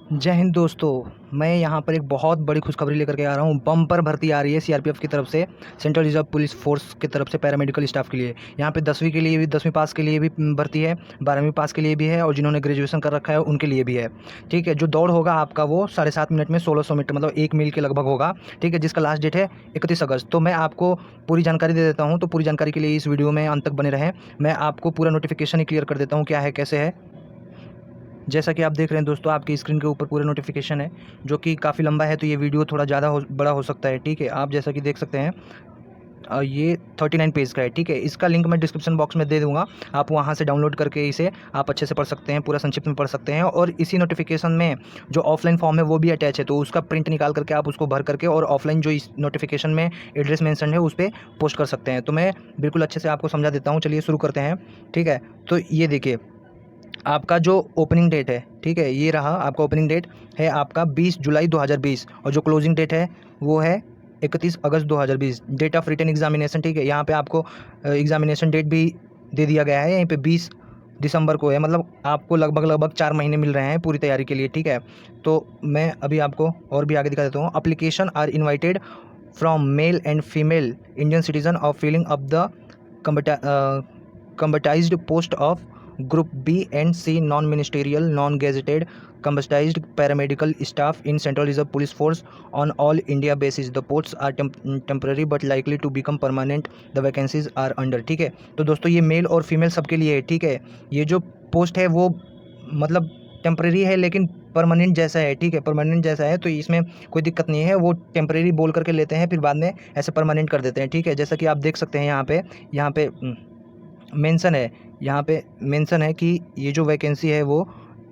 जय हिंद दोस्तों। मैं यहाँ पर एक बहुत बड़ी खुशखबरी लेकर के आ रहा हूँ। बम्पर भर्ती आ रही है सीआरपीएफ की तरफ से, सेंट्रल रिजर्व पुलिस फोर्स की तरफ से पैरामेडिकल स्टाफ के लिए। यहाँ पे 10वीं के लिए भी, 10वीं पास के लिए भी भर्ती है, 12वीं पास के लिए भी है, और जिन्होंने ग्रेजुएशन कर रखा है उनके लिए भी है। ठीक है, जो दौड़ होगा आपका वो 7.5 मिनट में 1600 मीटर, मतलब 1 मील के लगभग होगा। ठीक है, जिसका लास्ट डेट है 31 अगस्त। तो मैं आपको पूरी जानकारी दे देता हूँ। तो पूरी जानकारी के लिए इस वीडियो में अंत तक बने रहें। मैं आपको पूरा नोटिफिकेशन ही क्लियर कर देता हूँ, क्या है कैसे है। जैसा कि आप देख रहे हैं दोस्तों, आपकी स्क्रीन के ऊपर पूरा नोटिफिकेशन है, जो कि काफ़ी लंबा है, तो ये वीडियो थोड़ा ज़्यादा बड़ा हो सकता है। ठीक है, आप जैसा कि देख सकते हैं ये 39 पेज का है। ठीक है, इसका लिंक मैं डिस्क्रिप्शन बॉक्स में दे दूंगा, आप वहाँ से डाउनलोड करके इसे आप अच्छे से पढ़ सकते हैं, पूरा संक्षिप्त में पढ़ सकते हैं। और इसी नोटिफिकेशन में जो ऑफलाइन फॉर्म है वो भी अटैच है, तो उसका प्रिंट निकाल करके आप उसको भर करके और ऑफलाइन जो इस नोटिफिकेशन में एड्रेस मेंशन है उस पर पोस्ट कर सकते हैं। तो मैं बिल्कुल अच्छे से आपको समझा देता हूँ। चलिए शुरू करते हैं। ठीक है, तो ये देखिए आपका जो ओपनिंग डेट है, ठीक है, ये रहा आपका ओपनिंग डेट है आपका 20 जुलाई 2020, और जो क्लोजिंग डेट है वो है 31 अगस्त 2020। डेट ऑफ रिटन एग्जामिनेशन, ठीक है, यहाँ पे आपको एग्जामिनेशन डेट भी दे दिया गया है। यहीं पे 20 दिसंबर को है, मतलब आपको लगभग 4 महीने मिल रहे हैं पूरी तैयारी के लिए। ठीक है, तो मैं अभी आपको और भी आगे दिखा देता हूँ। Application are invited from male and female Indian citizen of filling up the combatized post of Group B and C non-ministerial, non-gazetted, combatized paramedical staff in Central Reserve Police Force on all India basis. The posts are temporary but likely to become permanent. The vacancies are under. ठीक है, तो दोस्तों ये mail और female सबके लिए है। ठीक है, ये जो पोस्ट है वो मतलब टेम्परेरी है लेकिन परमानेंट जैसा है। ठीक है, परमानेंट जैसा है, तो इसमें कोई दिक्कत नहीं है। वो टेम्परेरी बोल करके लेते हैं, फिर बाद में ऐसे परमानेंट कर देते हैं। ठीक है, जैसा कि आप देख सकते हैं यहाँ पे मेंशन है, यहाँ पे मेंशन है कि ये जो वैकेंसी है वो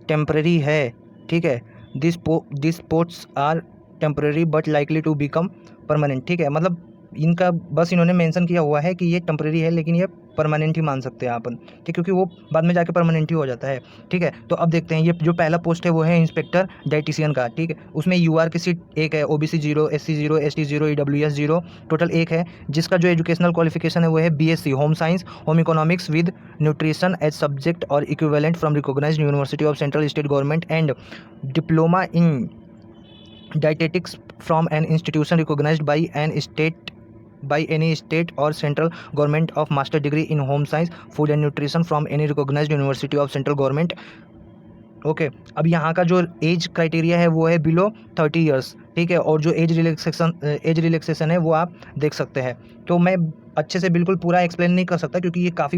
टेम्परेरी है। ठीक है, this posts are temporary but likely to become permanent. ठीक है, मतलब इनका बस इन्होंने मेंशन किया हुआ है कि ये टेम्परेरी है, लेकिन ये परमानेंट ही मान सकते हैं अपन। ठीक, क्योंकि वो बाद में जाके परमानेंट ही हो जाता है। ठीक है, तो अब देखते हैं ये जो पहला पोस्ट है वो है इंस्पेक्टर डाइटिशियन का। ठीक है, उसमें यूआर की सीट एक है, OBC 0, SC 0, ST 0, EWS 0, total एक है। जिसका जो एजुकेशनल क्वालिफिकेशन है वो है BSc home science, home economics with nutrition as subject और equivalent from recognised university of central state government and diploma in dietetics from an institution recognized by any state or central government of master degree in home science, food and nutrition from any recognized university of central government. Okay, अब यहाँ का जो age criteria है वो है below 30 years. ठीक है, और जो एज रिलैक्सेशन है वो आप देख सकते हैं। तो मैं अच्छे से बिल्कुल पूरा एक्सप्लेन नहीं कर सकता क्योंकि ये काफ़ी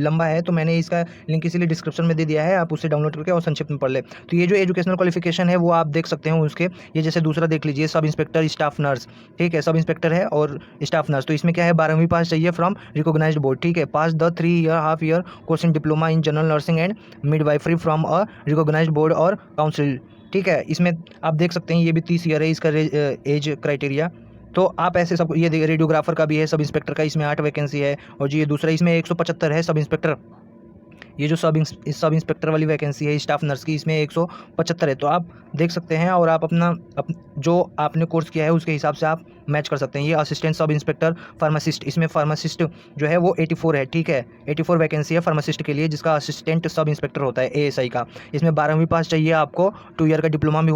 लंबा है, तो मैंने इसका लिंक इसीलिए डिस्क्रिप्शन में दे दिया है, आप उससे डाउनलोड करके और संक्षिप्त में पढ़ ले। तो ये जो एजुकेशनल क्वालिफिकेशन है वो आप देख सकते हैं उसके। ये जैसे दूसरा देख लीजिए, सब इंस्पेक्टर स्टाफ नर्स। ठीक है, सब इंस्पेक्टर है और स्टाफ नर्स, तो इसमें क्या है 12वीं पास चाहिए फ्रॉम रिकॉग्नाइज्ड बोर्ड। ठीक है, pass the 3.5 year course in diploma in general nursing and midwifery from a recognised board और काउंसिल। ठीक है, इसमें आप देख सकते हैं ये भी 30 ईयर है इसका एज क्राइटेरिया। तो आप ऐसे सब ये देखिए, रेडियोग्राफर का भी है, सब इंस्पेक्टर का इसमें 8 वैकेंसी है, और जो ये दूसरा इसमें 175 है सब इंस्पेक्टर। ये जो सब इंस्पेक्टर वाली वैकेंसी है स्टाफ नर्स की, इसमें 175 है। तो आप देख सकते हैं और आप जो आपने कोर्स किया है उसके हिसाब से आप मैच कर सकते हैं। ये असिस्टेंट सब इंस्पेक्टर फार्मासिस्ट, इसमें फार्मासिस्ट जो है वो 84 है। ठीक है, 84 वैकेंसी है फार्मासिस्ट के लिए, जिसका असिस्टेंट सब इंस्पेक्टर होता है एएसआई का। इसमें 12वीं पास चाहिए आपको, 2 ईयर का डिप्लोमा भी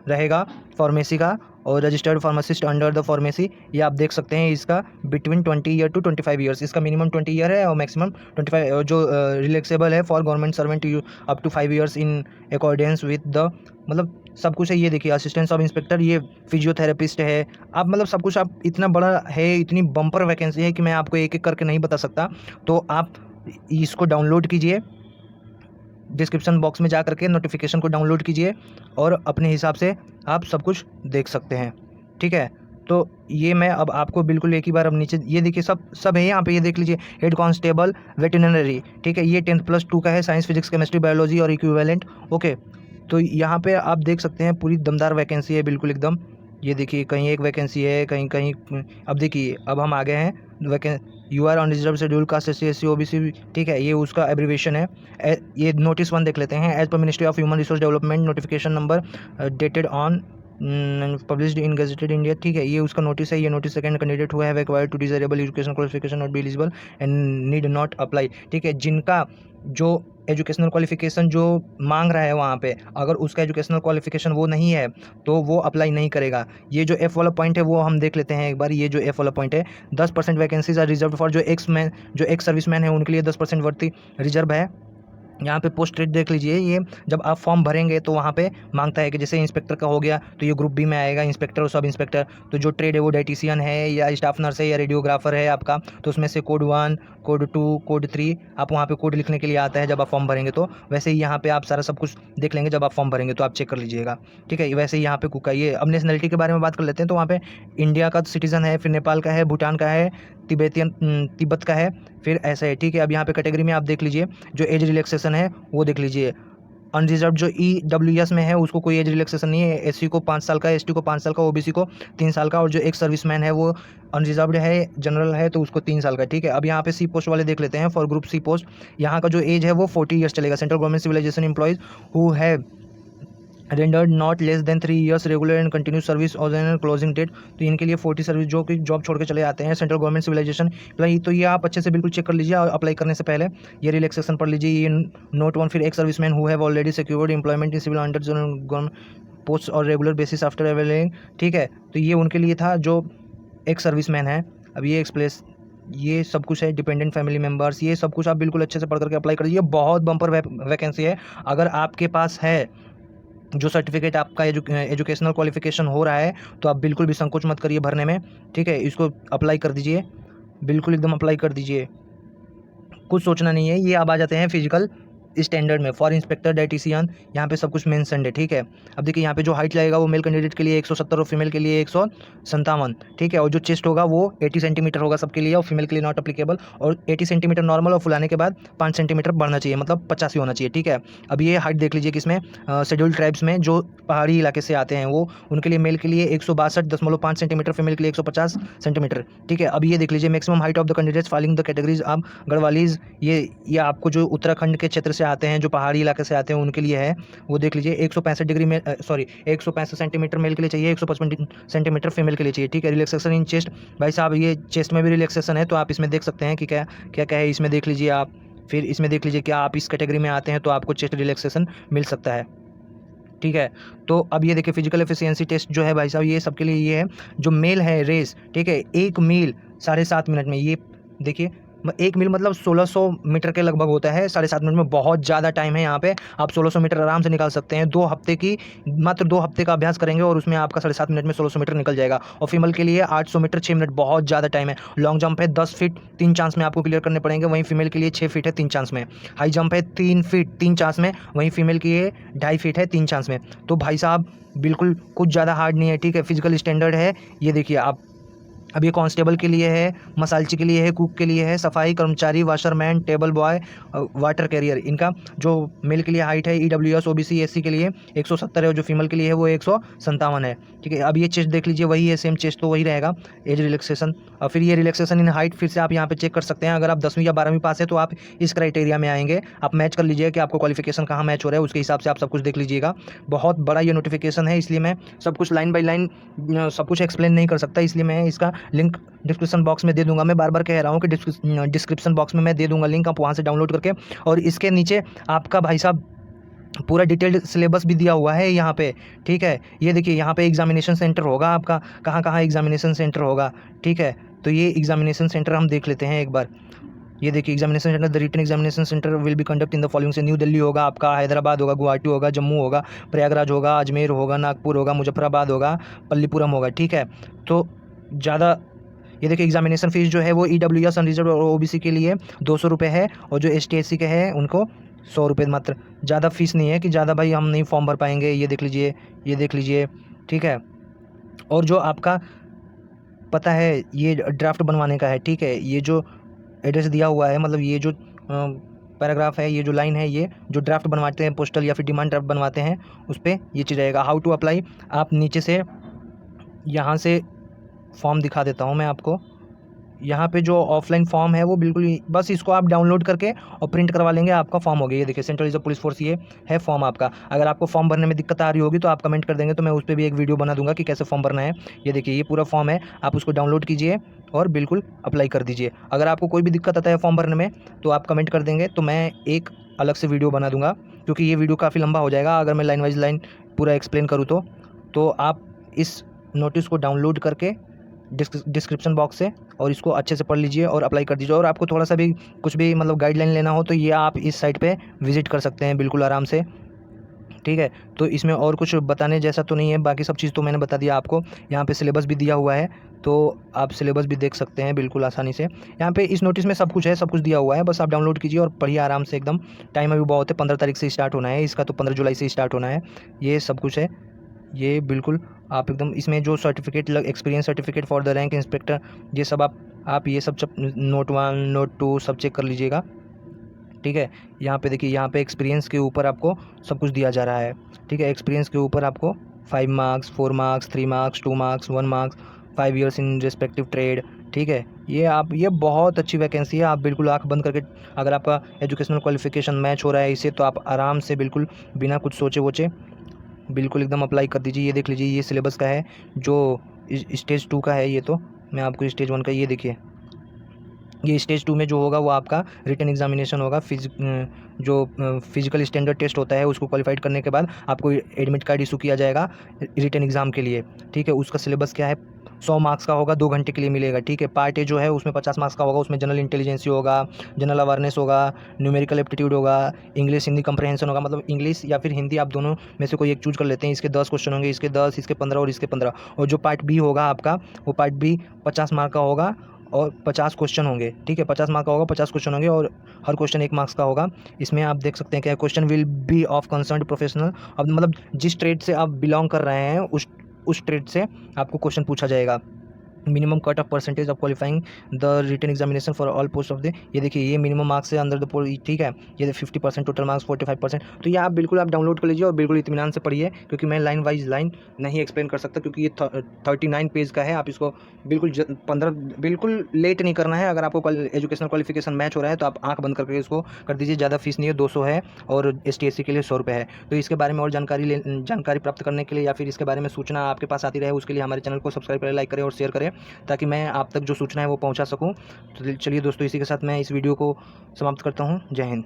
रहेगा फार्मेसी का, और registered pharmacist under the pharmacy. ये आप देख सकते हैं इसका बिटवीन 20 ईयर टू 25 ईयर्स, इसका मिनिमम 20 ईयर है और मैक्सिमम 25, जो रिलैक्सेबल है for government servant up to 5 years in accordance with the, मतलब सब कुछ है। ये देखिए असिस्टेंट सब इंस्पेक्टर, ये फिजियोथेरेपिस्ट है। आप मतलब सब कुछ, आप इतना बड़ा है, इतनी बम्पर वैकेंसी है कि मैं आपको एक एक करके नहीं बता सकता। तो आप इसको डाउनलोड कीजिए, डिस्क्रिप्शन बॉक्स में जा करके नोटिफिकेशन को डाउनलोड कीजिए और अपने हिसाब से आप सब कुछ देख सकते हैं। ठीक है, तो ये मैं अब आपको बिल्कुल एक ही बार अब नीचे ये देखिए सब है यहाँ पे, ये देख लीजिए हेड कांस्टेबल वेटरनरी। ठीक है, ये 10+2 का है, साइंस फिजिक्स केमिस्ट्री बायोलॉजी और इक्विवेलेंट। ओके, तो यहाँ पे आप देख सकते हैं पूरी दमदार वैकेंसी है बिल्कुल एकदम। ये देखिए कहीं एक वैकेंसी है, कहीं कहीं। अब देखिए अब हम आ गए हैं you are on reserve schedule caste SC OBC। ठीक है, ये उसका एब्रीवेशन है। ये नोटिस 1 देख लेते हैं। As per ministry of human resource development notification number dated on published in gazetted India, ठीक है, ये उसका नोटिस है। ये नोटिस सेकंड कैंडिडेट हुआ है acquired to desirable education qualification not be eligible and need not apply, ठीक है, जिनका जो एजुकेशनल क्वालिफिकेशन जो मांग रहा है वहाँ पे, अगर उसका एजुकेशनल क्वालिफिकेशन वो नहीं है तो वो अप्लाई नहीं करेगा। ये जो एफ वाला पॉइंट है वो हम देख लेते हैं एक बार। ये जो एफ वाला पॉइंट है, 10% वैकेंसीज आर रिजर्व फॉर जो एक्स सर्विसमैन है उनके लिए 10% भर्ती रिजर्व है। यहाँ पे पोस्ट ट्रेड देख लीजिए, ये जब आप फॉर्म भरेंगे तो वहाँ पे मांगता है कि जैसे इंस्पेक्टर का हो गया तो ये ग्रुप बी में आएगा, इंस्पेक्टर और सब इंस्पेक्टर। तो जो ट्रेड है वो डाइटिशियन है या स्टाफ नर्स है या रेडियोग्राफर है आपका, तो उसमें से कोड 1, कोड 2, कोड 3 आप वहाँ पे कोड लिखने के लिए आता है जब आप फॉर्म भरेंगे। तो वैसे ही यहाँ पे आप सारा सब कुछ देख लेंगे जब आप फॉर्म भरेंगे, तो आप चेक कर लीजिएगा, ठीक है। वैसे ही यहाँ पे कुक का ये, अब नेशनलिटी के बारे में बात कर लेते हैं। तो वहाँ पे इंडिया का सिटीजन है, फिर नेपाल का है, भूटान का है, तिब्बत का है, फिर ऐसा है, ठीक है। अब यहाँ पे कैटेगरी में आप देख लीजिए, जो एज रिलैक्सेशन है वो देख लीजिए। अनरिजर्व जो EWS में है उसको कोई एज रिलैक्सेशन नहीं है। SC को 5 साल का, ST को 5 साल का, OBC को 3 साल का, और जो एक सर्विसमैन है वो अनरिजर्व्ड है, जनरल है, तो उसको 3 साल का, ठीक है। अब यहाँ पे सी पोस्ट वाले देख लेते हैं। फॉर ग्रुप सी पोस्ट यहाँ का जो एज है वो 40 ईयर्स चलेगा। Central government civilization employees who have rendered not less than 3 years regular and continuous service और देन क्लोजिंग डेट, तो इनके लिए 40 सर्विस जो कि जॉब छोड़ के चले आते हैं। सेंट्रल गवर्नमेंट सिविलाइजेशन, तो ये आप अच्छे से बिल्कुल चेक कर लीजिए और अप्लाई करने से पहले ये रिलैक्सेशन पढ़ लीजिए। ये नोट 1, फिर एक serviceman who have already secured employment in civil under government post और रेगुलर बेसिस आफ्टर अवेलिंग, ठीक है। तो ये उनके लिए था जो एक सर्विसमैन है। अब ये एक्सप्लेस, ये सब कुछ है, डिपेंडेंट फैमिली मेम्बर्स, ये सब कुछ आप बिल्कुल अच्छे से पढ़ करके अप्लाई कर लीजिए। बहुत बम्पर वैकेंसी है। अगर आपके पास है जो सर्टिफिकेट आपका एजुकेशनल क्वालिफिकेशन हो रहा है तो आप बिल्कुल भी संकोच मत करिए भरने में, ठीक है। इसको अप्लाई कर दीजिए, बिल्कुल एकदम अप्लाई कर दीजिए, कुछ सोचना नहीं है। ये अब आ जाते हैं फिजिकल स्टैंडर्ड में। फॉर इंस्पेक्टर डाइटिशियन यहाँ पे सब कुछ मेंशन्ड है, ठीक है। अब देखिए यहाँ पे जो हाइट लगेगा वो मेल कैंडिडेट के लिए 170 और फीमेल के लिए 157, ठीक है। और जो चेस्ट होगा वो 80 सेंटीमीटर होगा सबके लिए, और फीमेल के लिए नॉट अप्लीकेबल। और 80 सेंटीमीटर नॉर्मल, और फुलाने के बाद 5 सेंटीमीटर बढ़ना चाहिए, मतलब 85 होना चाहिए, ठीक है। अब ये हाइट देख लीजिए किसमें, शेड्यूल्ड ट्राइब्स में जो पहाड़ी इलाके से आते हैं वो, उनके लिए मेल के लिए 162.5 सेंटीमीटर, फीमेल के लिए 150 सेंटीमीटर, ठीक है। अब ये देख लीजिए maximum height of the candidates filing the categories. आप गढ़वालीज, ये आपको जो उत्तराखंड के क्षेत्र से आते हैं, जो पहाड़ी इलाके से आते हैं उनके लिए है, वो देख लीजिए 165 डिग्री में, 165 सेंटीमीटर मेल के लिए चाहिए, 155 सेंटीमीटर फीमेल के लिए चाहिए, ठीक है। रिलैक्सेशन इन चेस्ट, भाई साहब ये चेस्ट में भी रिलैक्सेशन है, तो आप इसमें देख सकते हैं कि क्या क्या क्या है, इसमें देख लीजिए आप। फिर इसमें देख लीजिए क्या आप इस कैटेगरी में आते हैं तो आपको चेस्ट रिलैक्सेशन मिल सकता है, ठीक है। तो अब ये देखिए फिजिकल एफिशिएंसी टेस्ट जो है भाई साहब, ये सबके लिए ये है। जो मेल है रेस, ठीक है, 1 मील 7.5 मिनट में, ये देखिए 1 मील मतलब 1600 मीटर के लगभग होता है 7.5 मिनट में। बहुत ज़्यादा टाइम है यहाँ पे, आप 1600 मीटर आराम से निकाल सकते हैं। मात्र 2 हफ्ते का अभ्यास करेंगे और उसमें आपका 7.5 मिनट में 1600 मीटर निकल जाएगा। और फीमेल के लिए 800 मीटर 6 मिनट, बहुत ज़्यादा टाइम है। लॉन्ग जंप है 10 फीट 3 चांस में आपको क्लियर करने पड़ेंगे, वहीं फीमेल के लिए 6 फीट है 3 चांस में। हाई जंप है 3 फीट 3 चांस में, वहीं फीमेल के लिए 2.5 फीट है 3 चांस में। तो भाई साहब बिल्कुल कुछ ज़्यादा हार्ड नहीं है, ठीक है। फिजिकल स्टैंडर्ड है, ये देखिए आप। अब ये कांस्टेबल के लिए है, मसालची के लिए है, कुक के लिए है, सफाई कर्मचारी, washerman, table boy, water career. इनका जो मेल के लिए हाइट है EWS OBC SC के लिए 170 है, और जो फीमेल के लिए है वो 157 है, ठीक है। अब ये चेस्ट देख लीजिए, वही है, सेम चेस्ट तो वही रहेगा, एज रिलैक्सेशन। और फिर ये रिलैक्सेशन इन हाइट फिर से आप यहाँ पे चेक कर सकते हैं। अगर आप 10वीं या 12वीं पास है तो आप इस क्राइटेरिया में आएंगे। आप मैच कर लीजिए कि आपको क्वालिफिकेशन कहाँ मैच हो रहा है, उसके हिसाब से आप सब कुछ देख लीजिएगा। बहुत बड़ा ये नोटिफिकेशन है, इसलिए मैं सब कुछ लाइन बाई लाइन सब कुछ एक्सप्लेन नहीं कर सकता, इसलिए मैं इसका लिंक डिस्क्रिप्शन बॉक्स में दे दूंगा। मैं बार बार कह रहा हूँ कि डिस्क्रिप्शन बॉक्स में मैं दे दूंगा लिंक, आप वहाँ से डाउनलोड करके, और इसके नीचे आपका भाई साहब पूरा डिटेल्ड सिलेबस भी दिया हुआ है यहाँ पे, ठीक है। ये देखिए यहाँ पे एग्जामिनेशन सेंटर होगा आपका, कहाँ कहाँ एग्जामिनेशन सेंटर होगा, ठीक है। तो ये एग्जामिनेशन सेंटर हम देख लेते हैं एक बार। ये देखिए examination centre, the written examination centre will be conduct in the following से, न्यू दिल्ली होगा आपका, हैदराबाद होगा, गुवाहाटी होगा, जम्मू होगा, प्रयागराज होगा, अजमेर होगा, नागपुर होगा, मुजफ्फराबाद होगा, पल्लीपुरम होगा, ठीक है। तो ज़्यादा ये देखिए एग्जामिनेशन फीस जो है वो EWS अनरिजर्व और OBC के लिए 200 रुपये है, और जो ST SC के हैं उनको 100 रुपये मात्र। ज़्यादा फीस नहीं है कि ज़्यादा भाई हम नहीं फॉर्म भर पाएंगे। ये देख लीजिए, ये देख लीजिए, ठीक है। और जो आपका पता है ये ड्राफ्ट बनवाने का है, ठीक है। ये जो एड्रेस दिया हुआ है, मतलब ये जो पैराग्राफ है, ये जो लाइन है, ये जो ड्राफ्ट बनवाते हैं पोस्टल या फिर डिमांड ड्राफ्ट बनवाते हैं उस पर ये चीज़ रहेगा। हाउ टू अप्लाई, आप नीचे से यहाँ से फॉर्म दिखा देता हूँ मैं आपको, यहाँ पे जो ऑफलाइन फॉर्म है वो बिल्कुल बस इसको आप डाउनलोड करके और प्रिंट करवा लेंगे, आपका फॉर्म हो गया। ये देखिए सेंट्रल रिजर्व पुलिस फोर्स, ये है फॉर्म आपका। अगर आपको फॉर्म भरने में दिक्कत आ रही होगी तो आप कमेंट कर देंगे, तो मैं उस पर भी एक वीडियो बना दूंगा कि कैसे फॉर्म भरना है। ये देखिए ये पूरा फॉर्म है, आप उसको डाउनलोड कीजिए और बिल्कुल अप्लाई कर दीजिए। अगर आपको कोई भी दिक्कत आता है फॉर्म भरने में तो आप कमेंट कर देंगे, तो मैं एक अलग से वीडियो बना दूंगा, क्योंकि ये वीडियो काफ़ी लंबा हो जाएगा अगर मैं लाइन वाइज लाइन पूरा एक्सप्लेन करूँ तो आप इस नोटिस को डाउनलोड करके डिस्क्रिप्शन बॉक्स से और इसको अच्छे से पढ़ लीजिए और अप्लाई कर दीजिए। और आपको थोड़ा सा भी कुछ भी मतलब गाइडलाइन लेना हो तो ये आप इस साइट पे विजिट कर सकते हैं बिल्कुल आराम से, ठीक है। तो इसमें और कुछ बताने जैसा तो नहीं है, बाकी सब चीज़ तो मैंने बता दिया आपको। यहाँ पे सिलेबस भी दिया हुआ है, तो आप सिलेबस भी देख सकते हैं बिल्कुल आसानी से। यहाँ पे इस नोटिस में सब कुछ है, सब कुछ दिया हुआ है, बस आप डाउनलोड कीजिए और पढ़िए आराम से एकदम। टाइम अभी बहुत है, 15 तारीख से स्टार्ट होना है इसका, तो 15 जुलाई से स्टार्ट होना है। ये सब कुछ है, ये बिल्कुल आप एकदम इसमें जो certificate experience certificate for the rank inspector, ये सब आप ये सब नोट 1 नोट 2 सब चेक कर लीजिएगा, ठीक है। यहाँ पे देखिए, यहाँ पे एक्सपीरियंस के ऊपर आपको सब कुछ दिया जा रहा है, ठीक है। एक्सपीरियंस के ऊपर आपको 5 marks, 4 marks, 3 marks, 2 marks, 1 marks, 5 years in respective trade, ठीक है। ये बहुत अच्छी वैकेंसी है, आप बिल्कुल आंख बंद करके, अगर आपका एजुकेशनल क्वालिफिकेशन मैच हो रहा है इससे, तो आप आराम से बिल्कुल बिना कुछ सोचे वोचे बिल्कुल एकदम अप्लाई कर दीजिए। ये देख लीजिए, ये सिलेबस का है जो स्टेज 2 का है। ये तो मैं आपको स्टेज 1 का, ये देखिए, ये स्टेज 2 में जो होगा वो आपका रिटन एग्जामिनेशन होगा। जो फिजिकल स्टैंडर्ड टेस्ट होता है उसको क्वालिफाइड करने के बाद आपको एडमिट कार्ड इशू किया जाएगा रिटन एग्ज़ाम के लिए, ठीक है। उसका सिलेबस क्या है, 100 मार्क्स का होगा, 2 घंटे के लिए मिलेगा, ठीक है। पार्ट ए जो है उसमें 50 मार्क्स का होगा, उसमें जनरल इंटेलिजेंसी होगा, जनरल अवेयरनेस होगा, न्यूमेरिकल एप्टीट्यूड होगा, इंग्लिश हिंदी कंप्रहेंशन होगा। मतलब इंग्लिश या फिर हिंदी, आप दोनों में से कोई एक चूज कर लेते हैं। इसके 10 क्वेश्चन होंगे, इसके 10, इसके 15 और इसके 15। और जो पार्ट बी होगा आपका, वो पार्ट बी 50 मार्क का होगा और 50 क्वेश्चन होंगे, ठीक है। 50 मार्क का होगा, 50 क्वेश्चन होंगे और हर क्वेश्चन 1 मार्क्स का होगा। इसमें आप देख सकते हैं क्या, question will be of concerned professional. अब मतलब जिस ट्रेड से आप बिलोंग कर रहे हैं उस ट्रेड से आपको क्वेश्चन पूछा जाएगा। Minimum cut off percentage of qualifying the written examination for all post of the, ये देखिए ये मिनिमम मार्क्स है अंदर द पोस्ट, ठीक है। ये 50% टोटल मार्क्स, 45%। तो ये आप बिल्कुल आप डाउनलोड कर लीजिए और बिल्कुल इत्मीनान से पढ़िए, क्योंकि मैं लाइन वाइज लाइन नहीं एक्सप्लेन कर सकता, क्योंकि ये 39 पेज का है। आप इसको बिल्कुल 15 बिल्कुल लेट नहीं करना है। अगर आपको एजुकेशनल क्वालिफिकेशन मैच हो रहा है तो आप आंख बंद करके इसको कर दीजिए। ज़्यादा फीस नहीं है, 200 है और ST/SC के लिए 100 रुपये है। तो इसके बारे में और जानकारी प्राप्त करने के लिए या फिर इसके बारे में सूचना आपके पास आती रहे, उसके लिए हमारे चैनल को सब्सक्राइब करें, लाइक करें और शेयर करें, ताकि मैं आप तक जो सूचना है वो पहुंचा सकूं। तो चलिए दोस्तों, इसी के साथ मैं इस वीडियो को समाप्त करता हूं। जय हिंद।